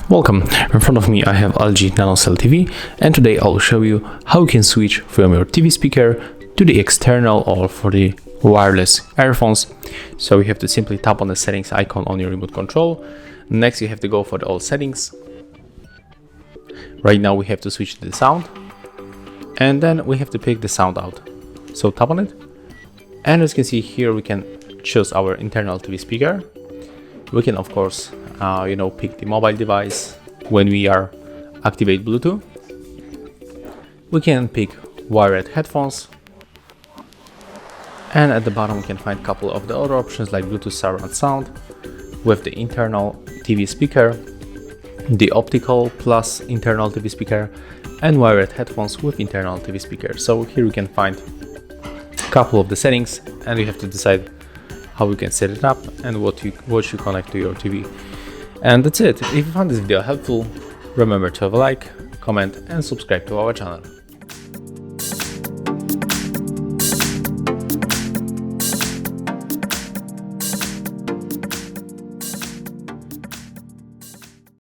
Welcome, in front of me I have LG NanoCell TV, and today I'll show you how you can switch from your TV speaker to the external or for the wireless earphones. So you have to simply tap on the settings icon on your remote control. Next you have to go for the all settings. Right now we have to switch to the sound, and then we have to pick the sound out. So tap on it, and as you can see here we can choose our internal TV speaker. We can of course pick the mobile device when we are activate Bluetooth. We can pick wired headphones, and at the bottom we can find a couple of the other options like Bluetooth surround sound with the internal TV speaker, the optical plus internal TV speaker, and wired headphones with internal TV speaker. So here we can find a couple of the settings, and you have to decide how you can set it up and what you connect to your TV. And that's it. If you found this video helpful, remember to have a like, comment, and subscribe to our channel.